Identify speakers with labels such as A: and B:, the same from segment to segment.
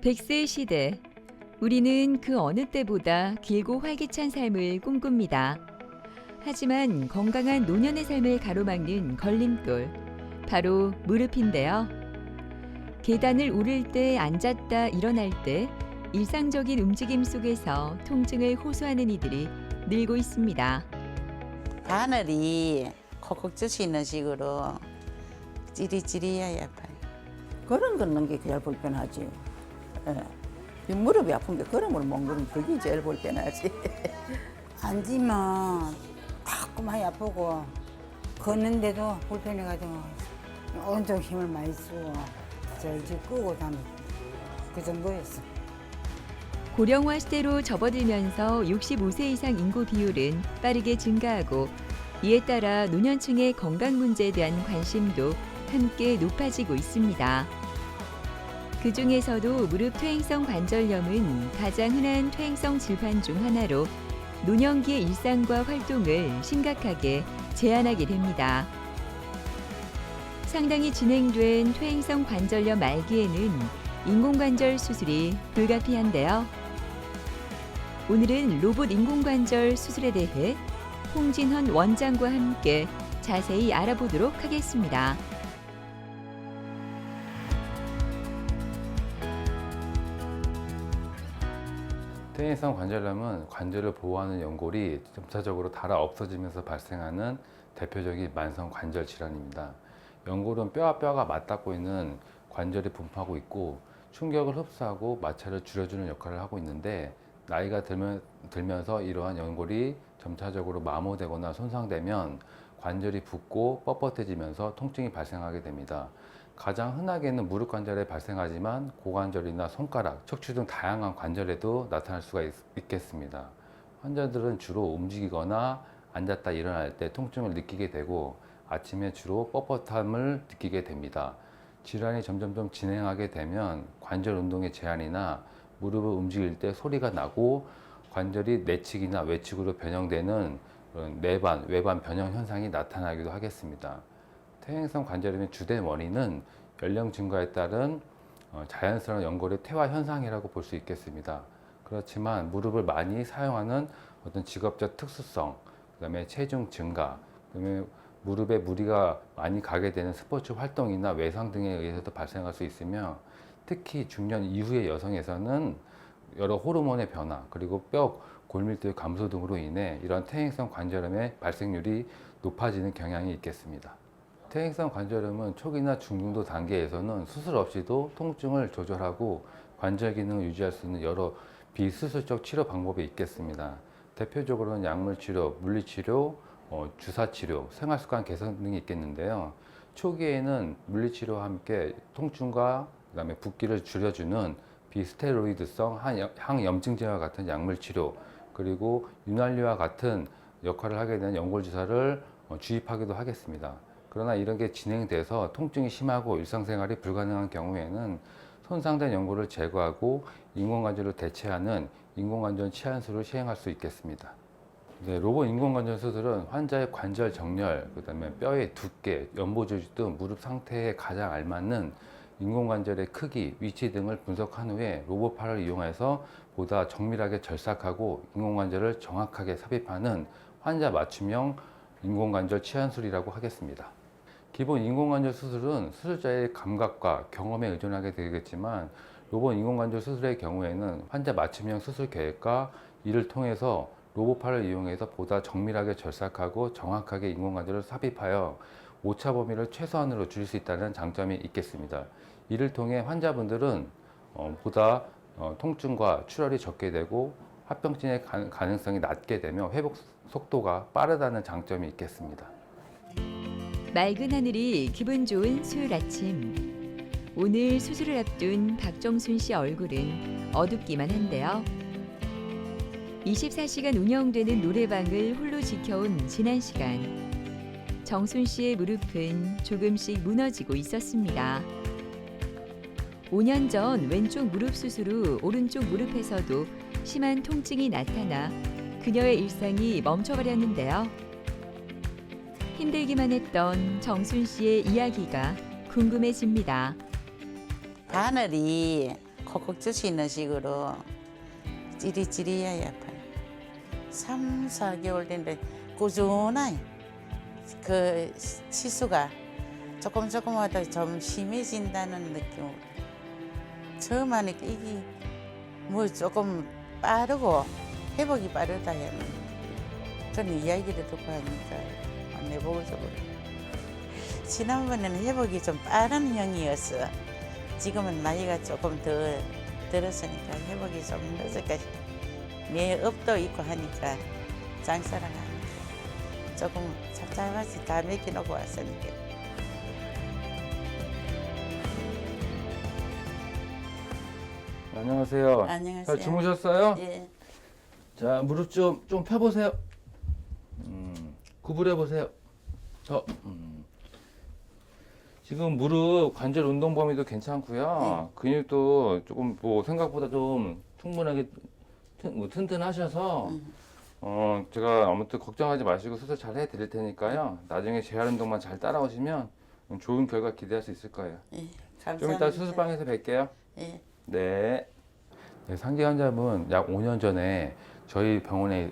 A: 100세 시대, 우리는 그 어느 때보다 길고 활기찬 삶을 꿈꿉니다. 하지만 건강한 노년의 삶을 가로막는 걸림돌, 바로 무릎인데요. 계단을 오를 때, 앉았다 일어날 때 일상적인 움직임 속에서 통증을 호소하는 이들이 늘고 있습니다.
B: 바늘이 콕콕 젖히는 식으로 찌리찌리해야 아파요.
C: 걸음 걷는 게 제일 불편하지. 예. 이 무릎이 아픈 게 걸음을 못 걸으면 그게 제일 불편하지.
D: 앉으면 자꾸 많이 아프고 걷는데도 불편해가지고 온통 힘을 많이 쓰고 저 이제 끄고 다니 그 정도였어.
A: 고령화 시대로 접어들면서 65세 이상 인구 비율은 빠르게 증가하고 이에 따라 노년층의 건강 문제에 대한 관심도 함께 높아지고 있습니다. 그 중에서도 무릎 퇴행성 관절염은 가장 흔한 퇴행성 질환 중 하나로 노년기의 일상과 활동을 심각하게 제한하게 됩니다. 상당히 진행된 퇴행성 관절염 말기에는 인공관절 수술이 불가피한데요. 오늘은 로봇 인공관절 수술에 대해 홍진헌 원장과 함께 자세히 알아보도록 하겠습니다.
E: 퇴행성 관절염은 관절을 보호하는 연골이 점차적으로 닳아 없어지면서 발생하는 대표적인 만성 관절 질환입니다. 연골은 뼈와 뼈가 맞닿고 있는 관절이 분포하고 있고 충격을 흡수하고 마찰을 줄여주는 역할을 하고 있는데 나이가 들면서 이러한 연골이 점차적으로 마모되거나 손상되면 관절이 붓고 뻣뻣해지면서 통증이 발생하게 됩니다. 가장 흔하게는 무릎 관절에 발생하지만 고관절이나 손가락, 척추 등 다양한 관절에도 나타날 수가 있겠습니다. 환자들은 주로 움직이거나 앉았다 일어날 때 통증을 느끼게 되고 아침에 주로 뻣뻣함을 느끼게 됩니다. 질환이 점점 진행하게 되면 관절 운동의 제한이나 무릎을 움직일 때 소리가 나고 관절이 내측이나 외측으로 변형되는 내반, 외반 변형 현상이 나타나기도 하겠습니다. 퇴행성 관절염의 주된 원인은 연령 증가에 따른 자연스러운 연골의 퇴화 현상이라고 볼 수 있겠습니다. 그렇지만 무릎을 많이 사용하는 어떤 직업적 특수성, 그다음에 체중 증가, 그다음에 무릎에 무리가 많이 가게 되는 스포츠 활동이나 외상 등에 의해서도 발생할 수 있으며 특히 중년 이후의 여성에서는 여러 호르몬의 변화 그리고 뼈 골밀도의 감소 등으로 인해 이런 퇴행성 관절염의 발생률이 높아지는 경향이 있겠습니다. 퇴행성 관절염은 초기나 중등도 단계에서는 수술 없이도 통증을 조절하고 관절 기능을 유지할 수 있는 여러 비수술적 치료 방법이 있겠습니다. 대표적으로는 약물 치료, 물리 치료, 주사 치료, 생활 습관 개선 등이 있겠는데요. 초기에는 물리 치료와 함께 통증과 그다음에 붓기를 줄여주는 비스테로이드성 항염증제와 같은 약물 치료, 그리고 윤활유와 같은 역할을 하게 되는 연골 주사를 주입하기도 하겠습니다. 그러나 이런 게 진행돼서 통증이 심하고 일상생활이 불가능한 경우에는 손상된 연골을 제거하고 인공관절로 대체하는 인공관절 치환술을 시행할 수 있겠습니다. 로봇 인공관절 수술은 환자의 관절 정렬, 그다음에 뼈의 두께, 연보 조직 등 무릎 상태에 가장 알맞는 인공관절의 크기, 위치 등을 분석한 후에 로봇팔을 이용해서 보다 정밀하게 절삭하고 인공관절을 정확하게 삽입하는 환자 맞춤형 인공관절 치환술이라고 하겠습니다. 기본 인공관절 수술은 수술자의 감각과 경험에 의존하게 되겠지만 로봇 인공관절 수술의 경우에는 환자 맞춤형 수술 계획과 이를 통해서 로봇팔을 이용해서 보다 정밀하게 절삭하고 정확하게 인공관절을 삽입하여 오차 범위를 최소한으로 줄일 수 있다는 장점이 있겠습니다. 이를 통해 환자분들은 보다 통증과 출혈이 적게 되고 합병증의 가능성이 낮게 되며 회복 속도가 빠르다는 장점이 있겠습니다.
A: 맑은 하늘이 기분 좋은 수요일 아침. 오늘 수술을 앞둔 박정순 씨 얼굴은 어둡기만 한데요. 24시간 운영되는 노래방을 홀로 지켜온 지난 시간. 정순 씨의 무릎은 조금씩 무너지고 있었습니다. 5년 전 왼쪽 무릎 수술 후 오른쪽 무릎에서도 심한 통증이 나타나 그녀의 일상이 멈춰버렸는데요. 힘들기만 했던 정순 씨의 이야기가 궁금해집니다.
B: 바늘이 콕콕 젖히는 식으로 찌리찌리하게 아파요. 3, 4개월 됐는데 꾸준하게 그 치수가 조금마다 좀 심해진다는 느낌. 처음 하니까 이게 뭐 조금 빠르고 회복이 빠르다 했는데 그런 이야기를 듣고 하니까 내보고 좀 그래. 지난번에는 회복이 좀 빠른 형이었어. 지금은 나이가 조금 더 들었으니까 회복이 좀 늦을까. 내 업도 있고 하니까 장사를 하니까 조금 잡잡하지 다 맡겨놓고 왔으니까.
E: 안녕하세요.
B: 안녕하세요.
E: 잘 주무셨어요?
B: 예.
E: 자, 무릎 좀 펴보세요. 구부려 보세요. 지금 무릎 관절 운동 범위도 괜찮고요. 근육도 조금 뭐 생각보다 좀 충분하게 튼튼하셔서 제가 아무튼 걱정하지 마시고 수술 잘 해드릴 테니까요. 나중에 재활 운동만 잘 따라오시면 좋은 결과 기대할 수 있을 거예요.
B: 예.
E: 좀
B: 감사합니다.
E: 이따 수술방에서 뵐게요.
B: 예.
E: 네. 상기 환자분 약 5년 전에 저희 병원에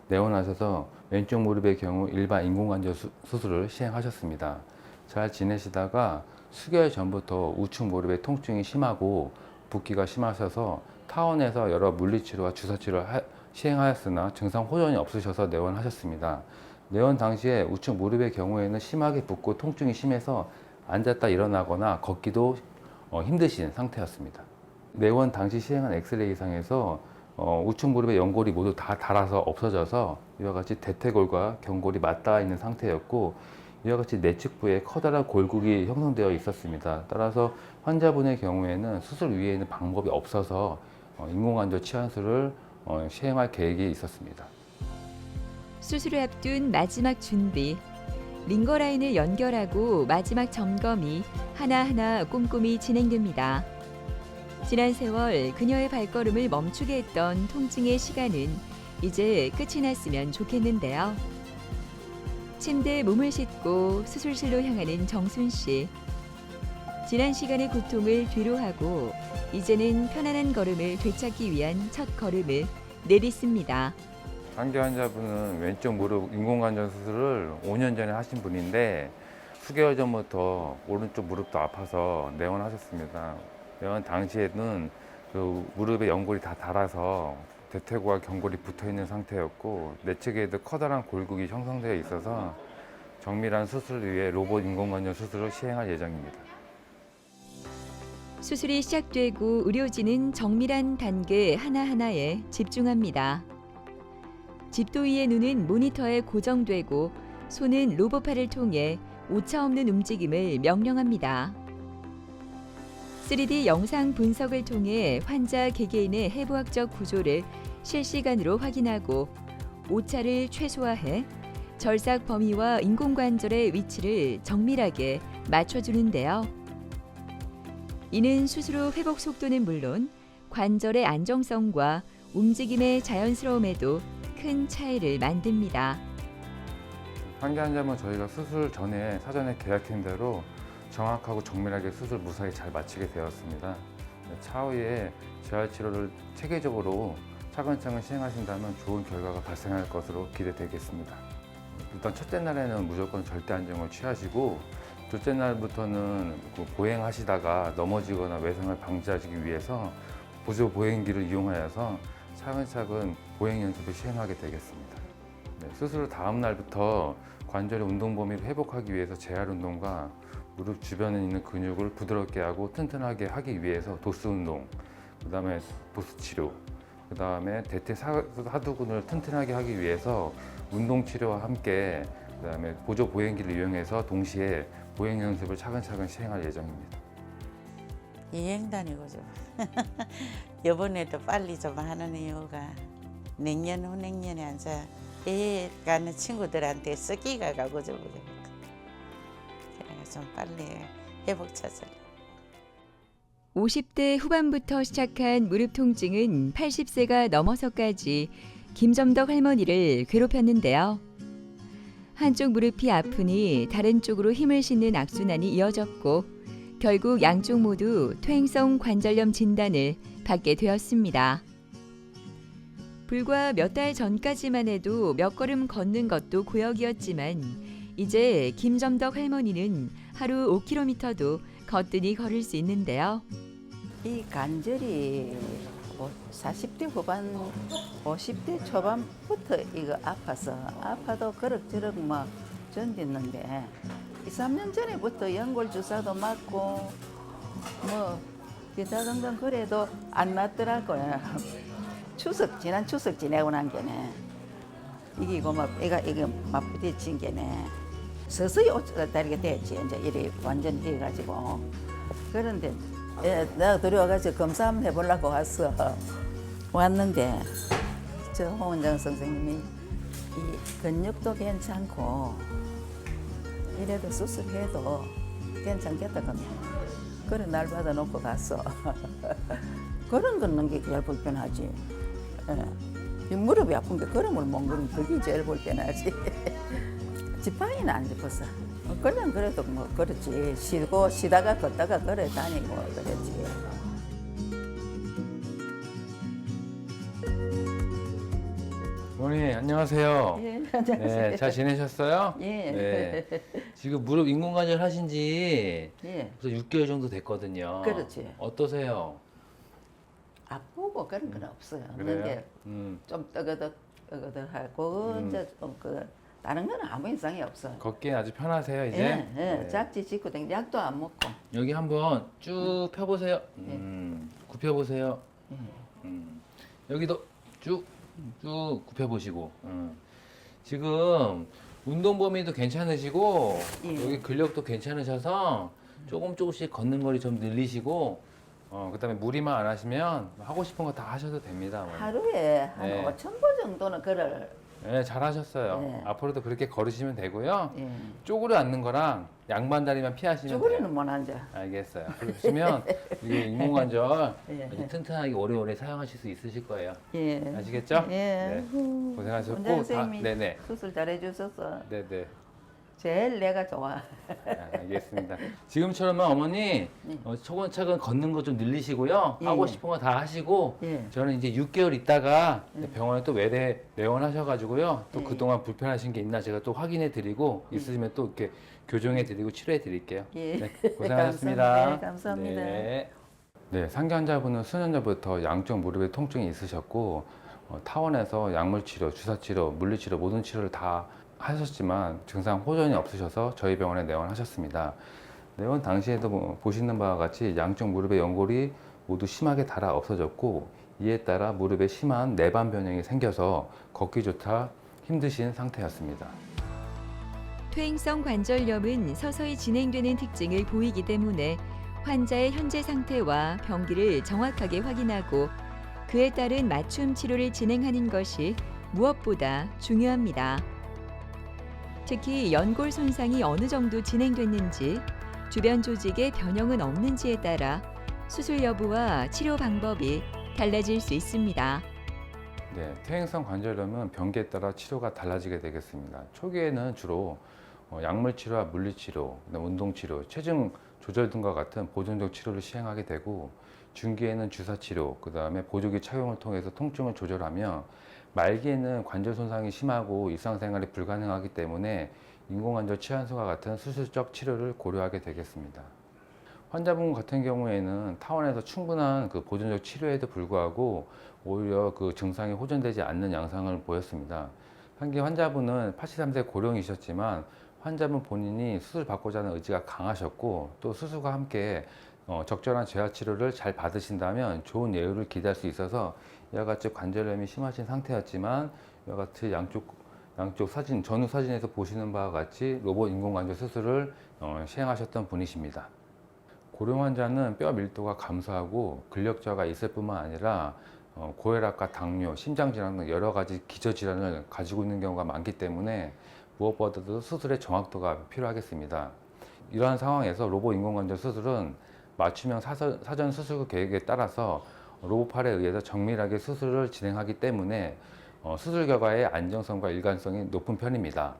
E: 내원하셔서 왼쪽 무릎의 경우 일반 인공관절 수술을 시행하셨습니다. 잘 지내시다가 수개월 전부터 우측 무릎의 통증이 심하고 붓기가 심하셔서 타원에서 여러 물리치료와 주사치료를 시행하였으나 증상 호전이 없으셔서 내원하셨습니다. 내원 당시에 우측 무릎의 경우에는 심하게 붓고 통증이 심해서 앉았다 일어나거나 걷기도 힘드신 상태였습니다. 내원 당시 시행한 엑스레이상에서 우측 무릎의 연골이 모두 다 닳아서 없어져서 이와 같이 대퇴골과 경골이 맞닿아 있는 상태였고 이와 같이 내측부에 커다란 골국이 형성되어 있었습니다. 따라서 환자분의 경우에는 수술 위에는 방법이 없어서 인공관절 치환술을 시행할 계획이 있었습니다.
A: 수술을 앞둔 마지막 준비. 링거라인을 연결하고 마지막 점검이 하나하나 꼼꼼히 진행됩니다. 지난 세월 그녀의 발걸음을 멈추게 했던 통증의 시간은 이제 끝이 났으면 좋겠는데요. 침대에 몸을 싣고 수술실로 향하는 정순 씨. 지난 시간의 고통을 뒤로하고 이제는 편안한 걸음을 되찾기 위한 첫 걸음을 내딛습니다.
E: 상기 환자분은 왼쪽 무릎 인공관절 수술을 5년 전에 하신 분인데 수개월 전부터 오른쪽 무릎도 아파서 내원하셨습니다. 내원 당시에는 그 무릎의 연골이 다 닳아서 대퇴골과 경골이 붙어 있는 상태였고 내측에도 커다란 골국이 형성되어 있어서 정밀한 수술을 위해 로봇 인공관절 수술을 시행할 예정입니다.
A: 수술이 시작되고 의료진은 정밀한 단계 하나하나에 집중합니다. 집도이의 눈은 모니터에 고정되고 손은 로봇팔을 통해 오차없는 움직임을 명령합니다. 3D 영상 분석을 통해 환자 개개인의 해부학적 구조를 실시간으로 확인하고 오차를 최소화해 절삭 범위와 인공관절의 위치를 정밀하게 맞춰주는데요. 이는 수술 후 회복 속도는 물론 관절의 안정성과 움직임의 자연스러움에도 큰 차이를 만듭니다.
E: 상기 환자분 저희가 수술 전에 사전에 계약한 대로 정확하고 정밀하게 수술 무사히 잘 마치게 되었습니다. 차후에 재활 치료를 체계적으로 차근차근 시행하신다면 좋은 결과가 발생할 것으로 기대되겠습니다. 일단 첫째 날에는 무조건 절대 안정을 취하시고 둘째 날부터는 보행하시다가 넘어지거나 외상을 방지하기 위해서 보조 보행기를 이용하여서 차근차근 보행 연습을 시행하게 되겠습니다. 수술 다음 날부터 관절의 운동 범위를 회복하기 위해서 재활 운동과 무릎 주변에 있는 근육을 부드럽게 하고 튼튼하게 하기 위해서 도스 운동, 그다음에 보스 치료, 그다음에 대퇴 하두근을 튼튼하게 하기 위해서 운동 치료와 함께 그다음에 보조 보행기를 이용해서 동시에 보행 연습을 차근차근 시행할 예정입니다.
B: 여행 다니고 좀 이번에도 빨리 좀 하는 이유가 내년 후내년에 앉아 애 가는 친구들한테 썩기가 가고 좀 그래서 좀 빨리 회복 찾으려.
A: 50대 후반부터 시작한 무릎 통증은 80세가 넘어서까지 김점덕 할머니를 괴롭혔는데요. 한쪽 무릎이 아프니 다른 쪽으로 힘을 싣는 악순환이 이어졌고 결국 양쪽 모두 퇴행성 관절염 진단을 받게 되었습니다. 불과 몇 달 전까지만 해도 몇 걸음 걷는 것도 고역이었지만 이제 김점덕 할머니는 하루 5km도 거뜬히 걸을 수 있는데요.
C: 이 관절이 40대 후반, 50대 초반부터 이거 아파도 그럭저럭 뭐 견뎠는데 2, 3년 전에부터 연골 주사도 맞고 뭐 기타 등등 그래도 안 낫더라고요. 지난 추석 지내고 난 게네 이기고 막 이게 막 부딪힌 게네 서서히 다르게 됐지. 이제 이래 완전 해가지고 그런데 내가 들어와가지고 검사 한번 해보려고 왔는데 저 홍원장 선생님이 이 근육도 괜찮고 이래도 수술해도 괜찮겠다 그러면 그래 날 받아놓고 갔어. 걸음 걷는 게 제일 불편하지. 이 무릎이 아픈 게 걸음을 못 걸으면 그게 제일 불편하지. 지팡이는 안 짚었어. 걸면 그래도 뭐 그렇지. 쉬다가 걷다가 걸어 다니고 그랬지.
E: 어머니 안녕하세요.
C: 예, 안녕하세요.
E: 네, 잘 지내셨어요?
C: 예.
E: 네. 지금 무릎 인공관절 하신 지
C: 예.
E: 벌써 6개월 정도 됐거든요.
C: 그렇지.
E: 어떠세요?
C: 아프고 그런 건 없어요.
E: 그래요?
C: 근데 좀 뜨거득하고 이제 좀 다른 건 아무 이상이 없어요.
E: 걷기엔 아주 편하세요 이제?
C: 예, 예.
E: 네.
C: 짝지 짚고 댕 약도 안 먹고.
E: 여기 한번 쭉 펴보세요.
C: 예.
E: 굽혀보세요.
C: 예.
E: 여기도 쭉 굽혀보시고. 지금 운동 범위도 괜찮으시고
C: 예.
E: 여기 근력도 괜찮으셔서 조금씩 걷는 거리 좀 늘리시고 그다음에 무리만 안 하시면 하고 싶은 거 다 하셔도 됩니다. 어머니.
C: 하루에 한
E: 네.
C: 5,000보 정도는 걸을.
E: 네, 잘하셨어요.
C: 네.
E: 앞으로도 그렇게 걸으시면 되고요.
C: 예.
E: 쪼그려 앉는 거랑 양반 다리만 피하시면 돼요.
C: 쭈그리는 못 앉아.
E: 알겠어요. 그러시면 이게 인공관절
C: 예.
E: 아주 튼튼하게 오래오래 사용하실 수 있으실 거예요.
C: 예.
E: 아시겠죠?
C: 예.
E: 네. 고생하셨고
C: 원장 선생님이
E: 네네.
C: 수술 잘해주셔서
E: 네네.
C: 제일 내가 좋아.
E: 알겠습니다. 지금처럼만 어머니 차근차근 걷는 거 좀 늘리시고요.
C: 예.
E: 하고 싶은 거 다 하시고
C: 예.
E: 저는 이제 6개월 있다가 병원에 또 내원하셔가지고요. 또
C: 예.
E: 그동안 불편하신 게 있나 제가 또 확인해 드리고 있으시면 또 이렇게 교정해 드리고 치료해 드릴게요.
C: 예.
E: 네, 고생하셨습니다.
C: 네, 감사합니다.
E: 네, 상기 환자분은 수년 전부터 양쪽 무릎에 통증이 있으셨고 타원에서 약물 치료, 주사 치료, 물리 치료 모든 치료를 다 하셨지만 증상 호전이 없으셔서 저희 병원에 내원하셨습니다. 내원 당시에도 보시는 바와 같이 양쪽 무릎의 연골이 모두 심하게 닳아 없어졌고 이에 따라 무릎에 심한 내반 변형이 생겨서 걷기조차 힘드신 상태였습니다.
A: 퇴행성 관절염은 서서히 진행되는 특징을 보이기 때문에 환자의 현재 상태와 병기를 정확하게 확인하고 그에 따른 맞춤 치료를 진행하는 것이 무엇보다 중요합니다. 특히 연골 손상이 어느 정도 진행됐는지, 주변 조직의 변형은 없는지에 따라 수술 여부와 치료 방법이 달라질 수 있습니다.
E: 네, 퇴행성 관절염은 병기에 따라 치료가 달라지게 되겠습니다. 초기에는 주로 약물 치료와 물리 치료, 운동 치료, 체중 조절 등과 같은 보존적 치료를 시행하게 되고 중기에는 주사 치료, 그다음에 보조기 착용을 통해서 통증을 조절하며 말기에는 관절 손상이 심하고 일상생활이 불가능하기 때문에 인공관절 치환술과 같은 수술적 치료를 고려하게 되겠습니다. 환자분 같은 경우에는 타원에서 충분한 그 보존적 치료에도 불구하고 오히려 그 증상이 호전되지 않는 양상을 보였습니다. 한기 환자분은 83세 고령이셨지만 환자분 본인이 수술 받고자 하는 의지가 강하셨고 또 수술과 함께 적절한 재활 치료를 잘 받으신다면 좋은 예후를 기대할 수 있어서 이와 같이 관절염이 심하신 상태였지만 이와 같이 양쪽 사진, 전후 사진에서 보시는 바와 같이 로봇 인공관절 수술을 시행하셨던 분이십니다. 고령 환자는 뼈 밀도가 감소하고 근력 저하가 있을 뿐만 아니라 고혈압과 당뇨, 심장질환 등 여러 가지 기저질환을 가지고 있는 경우가 많기 때문에 무엇보다도 수술의 정확도가 필요하겠습니다. 이러한 상황에서 로봇 인공관절 수술은 맞춤형 사전 수술 계획에 따라서 로봇팔에 의해서 정밀하게 수술을 진행하기 때문에 수술 결과의 안정성과 일관성이 높은 편입니다.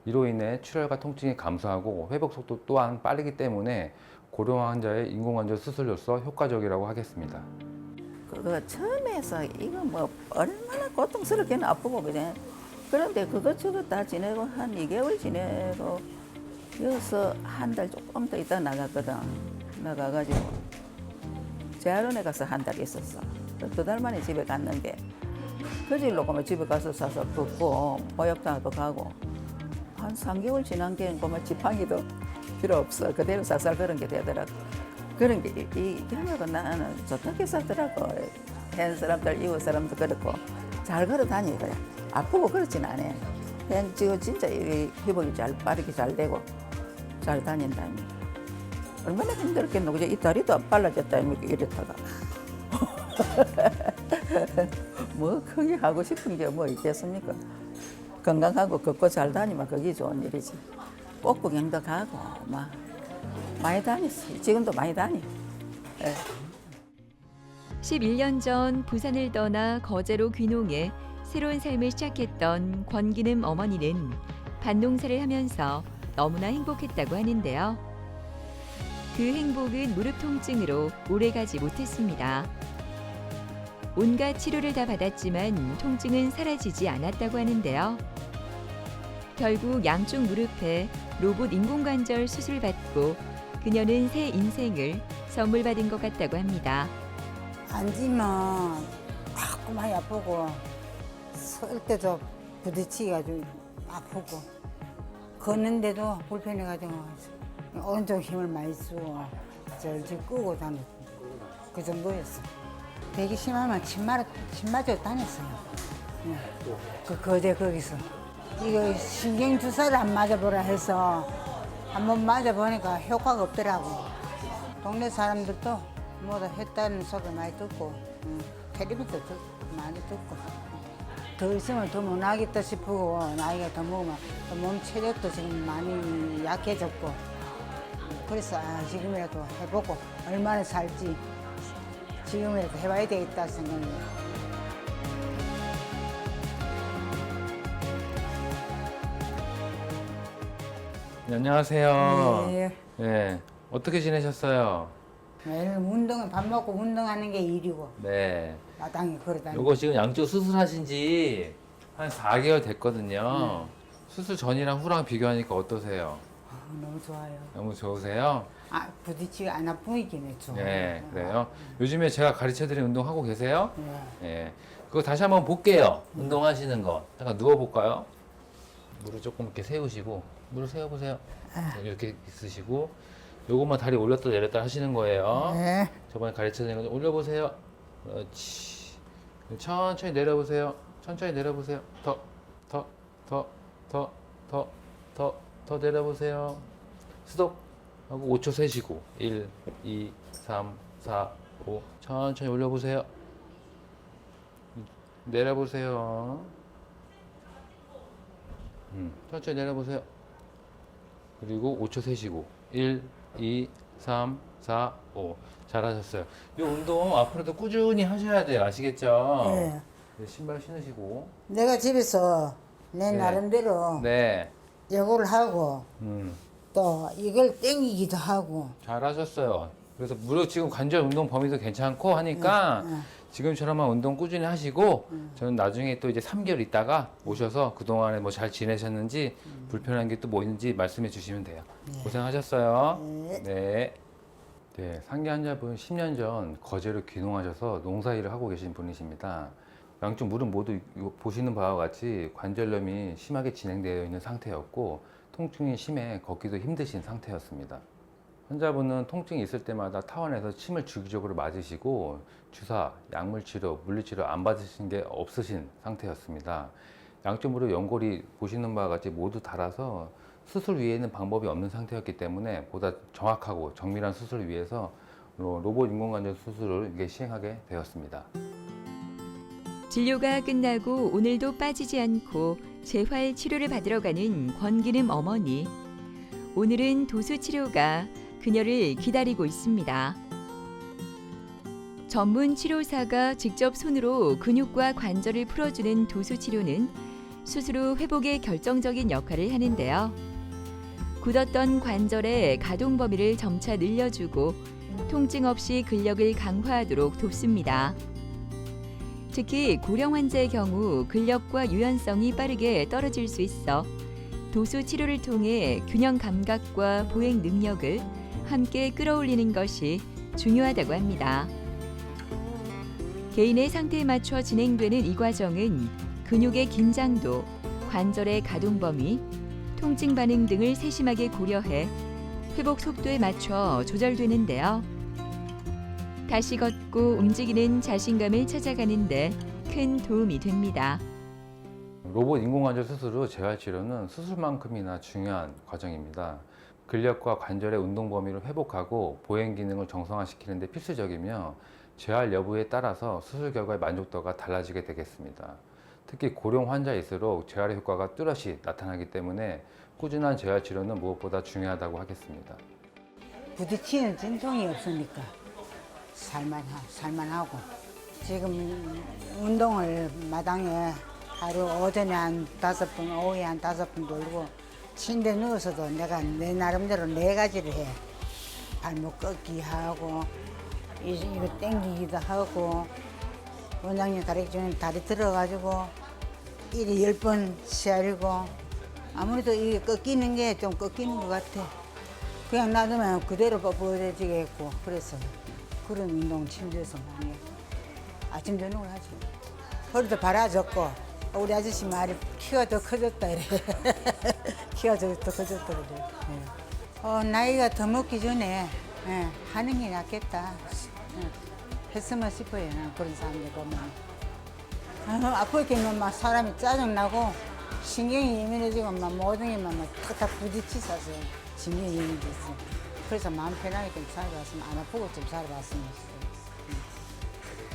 E: 이로 인해 출혈과 통증이 감소하고 회복 속도 또한 빠르기 때문에 고령 환자의 인공관절 수술로서 효과적이라고 하겠습니다.
C: 그거 처음에서 이거 뭐 얼마나 고통스럽게는 아프고 그래. 그런데 그것저것 다 지내고 한 2개월 지내고 여기서 한 달 조금 더 있다 나갔거든. 나가가지고 재활원에 가서 한 달 있었어. 2달 만에 집에 갔는데 그 질로 그만 집에 가서 사서 붓고 보육당도 가고 한 3개월 지난 게 그만 지팡이도 필요 없어. 그대로 쌀쌀 그런 게 되더라고. 그런 게 이하고 나는 좋게 살더라고. 한 사람들, 이웃 사람도 그렇고 잘 걸어 다니고요. 아프고 그렇진 않아. 그냥 지금 진짜 이 회복이 빠르게 잘 되고 잘 다닌다니. 얼마나 힘들겠노. 그죠? 이 다리도 빨라졌다 이랬다가. 뭐 크게 하고 싶은 게 뭐 있겠습니까? 건강하고 걷고 잘 다니면 그게 좋은 일이지. 꽃 구경도 가고 막 많이 다녔어. 지금도 많이 다니. 예.
A: 11년 전 부산을 떠나 거제로 귀농해 새로운 삶을 시작했던 권기름 어머니는 밭농사를 하면서 너무나 행복했다고 하는데요. 그 행복은 무릎 통증으로 오래가지 못했습니다. 온갖 치료를 다 받았지만 통증은 사라지지 않았다고 하는데요. 결국 양쪽 무릎에 로봇 인공관절 수술 받고 그녀는 새 인생을 선물 받은 것 같다고 합니다.
D: 앉으면 자꾸 많이 아프고 설 때도 부딪히기가 좀 아프고 걷는데도 불편해가지고 오른쪽 힘을 많이 쓰고 절절 끄고 다녔 그 정도였어. 되게 심하면 침 맞아 다녔어요. 그 거제 거기서 이거 신경 주사를 안 맞아보라 해서 한번 맞아보니까 효과가 없더라고. 동네 사람들도 뭐다 했다는 소리 많이 듣고 텔레비도 많이 듣고 더 있으면 더 못하겠다 싶고 나이가 더 먹으면 또 몸 체력도 지금 많이 약해졌고 그래서 지금이라도 해보고 얼마나 살지 지금이라도 해봐야 되겠다 생각해요.
E: 네, 안녕하세요.
D: 네.
E: 네, 어떻게 지내셨어요?
D: 매일 운동 밥 먹고 운동하는 게 일이고
E: 네.
D: 마땅히 걸어다니고
E: 요거 지금 양쪽 수술하신 지 한 4개월 됐거든요. 수술 전이랑 후랑 비교하니까 어떠세요?
D: 너무 좋아요.
E: 너무 좋으세요?
D: 부딪히기 안 아프긴 했죠.
E: 네, 그래요. 요즘에 제가 가르쳐드린 운동 하고 계세요?
D: 네.
E: 네. 그거 다시 한번 볼게요. 운동하시는 거. 잠깐 누워볼까요? 무릎 조금 이렇게 세우시고, 무릎 세워보세요. 이렇게 있으시고, 요것만 다리 올렸다 내렸다 하시는 거예요.
D: 네.
E: 저번에 가르쳐드린 거 올려보세요. 그렇지. 천천히 내려보세요. 천천히 내려보세요. 더 내려보세요. 스톱. 하고 5초 세시고 1, 2, 3, 4, 5 천천히 올려보세요. 내려보세요. 천천히 내려보세요. 그리고 5초 세시고 1, 2, 3, 4, 5 잘하셨어요. 이 운동 앞으로도 꾸준히 하셔야 돼요. 아시겠죠?
D: 네.
E: 네, 신발 신으시고
D: 내가 집에서 내
E: 네.
D: 나름대로
E: 네,
D: 요거를 하고 또 이걸 땡기기도 하고
E: 잘하셨어요. 그래서 무릎 지금 관절 운동 범위도 괜찮고 하니까 지금처럼만 운동 꾸준히 하시고 저는 나중에 또 이제 3개월 있다가 오셔서 그동안에 뭐 잘 지내셨는지 불편한 게 또 뭐 있는지 말씀해 주시면 돼요. 고생하셨어요. 네. 네, 상기 환자분 10년 전 거제로 귀농하셔서 농사일을 하고 계신 분이십니다. 양쪽 무릎 모두 보시는 바와 같이 관절염이 심하게 진행되어 있는 상태였고 통증이 심해 걷기도 힘드신 상태였습니다. 환자분은 통증이 있을 때마다 타원에서 침을 주기적으로 맞으시고 주사, 약물치료, 물리치료 안 받으신 게 없으신 상태였습니다. 양쪽 무릎 연골이 보시는 바와 같이 모두 닳아서 수술 위에는 방법이 없는 상태였기 때문에 보다 정확하고 정밀한 수술을 위해서 로봇 인공관절 수술을 시행하게 되었습니다.
A: 진료가 끝나고 오늘도 빠지지 않고 재활 치료를 받으러 가는 권기름 어머니. 오늘은 도수 치료가 그녀를 기다리고 있습니다. 전문 치료사가 직접 손으로 근육과 관절을 풀어주는 도수 치료는 수술 후 회복에 결정적인 역할을 하는데요. 굳었던 관절의 가동 범위를 점차 늘려주고 통증 없이 근력을 강화하도록 돕습니다. 특히 고령 환자의 경우 근력과 유연성이 빠르게 떨어질 수 있어 도수 치료를 통해 균형 감각과 보행 능력을 함께 끌어올리는 것이 중요하다고 합니다. 개인의 상태에 맞춰 진행되는 이 과정은 근육의 긴장도, 관절의 가동 범위, 통증 반응 등을 세심하게 고려해 회복 속도에 맞춰 조절되는데요. 다시 걷고 움직이는 자신감을 찾아가는데 큰 도움이 됩니다.
E: 로봇 인공관절 수술 후 재활치료는 수술만큼이나 중요한 과정입니다. 근력과 관절의 운동 범위를 회복하고 보행 기능을 정상화시키는 데 필수적이며 재활 여부에 따라서 수술 결과의 만족도가 달라지게 되겠습니다. 특히 고령 환자일수록 재활의 효과가 뚜렷이 나타나기 때문에 꾸준한 재활치료는 무엇보다 중요하다고 하겠습니다.
D: 부딪히는 진통이 없으니까 살만하고 지금 운동을 마당에 하루 오전에 한 5번, 오후에 한 5번 돌고 침대 누워서도 내가 내 나름대로 4가지를 해. 발목 꺾기 하고 이거 당기기도 하고 원장님 가르쳐주는 다리 들어가지고 일이 10번 시야리고 아무래도 이게 꺾이는 게 좀 꺾이는 것 같아. 그냥 놔두면 그대로 뻣뻣해지겠고 그래서 그런 운동 침대에서 많이 해. 아침 저녁을 하지. 허리도 바라졌고 우리 아저씨 말이 키가 더 커졌다 이래. 키가 더 커졌다 그래. 나이가 더 먹기 전에 하는 게 낫겠다. 했으면 싶어요. 그런 사람들 보면. 아프게는 막 사람이 짜증나고 신경이 예민해지고 막 모든 게막 탁탁 부딪히셔서 신경이 예민해졌어. 그래서 마음 편하게 좀 살아봤으면 안 아프고 좀 살아봤으면 했어요.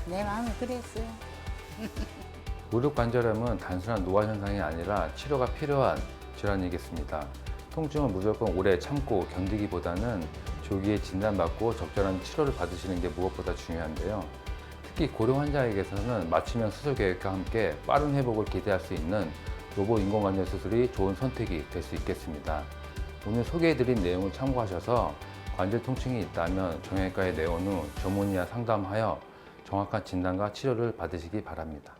D: 내 마음이 그랬어요.
E: 무릎 관절염은 단순한 노화 현상이 아니라 치료가 필요한 질환이겠습니다. 통증은 무조건 오래 참고 견디기보다는 조기에 진단받고 적절한 치료를 받으시는 게 무엇보다 중요한데요. 특히 고령 환자에게서는 맞춤형 수술 계획과 함께 빠른 회복을 기대할 수 있는 로봇 인공관절 수술이 좋은 선택이 될 수 있겠습니다. 오늘 소개해드린 내용을 참고하셔서 관절 통증이 있다면 정형외과에 내원 후 전문의와 상담하여 정확한 진단과 치료를 받으시기 바랍니다.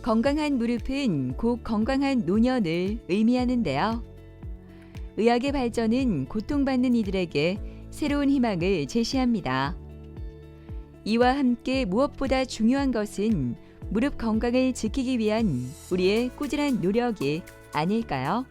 A: 건강한 무릎은 곧 건강한 노년을 의미하는데요. 의학의 발전은 고통받는 이들에게 새로운 희망을 제시합니다. 이와 함께 무엇보다 중요한 것은 무릎 건강을 지키기 위한 우리의 꾸준한 노력이 아닐까요?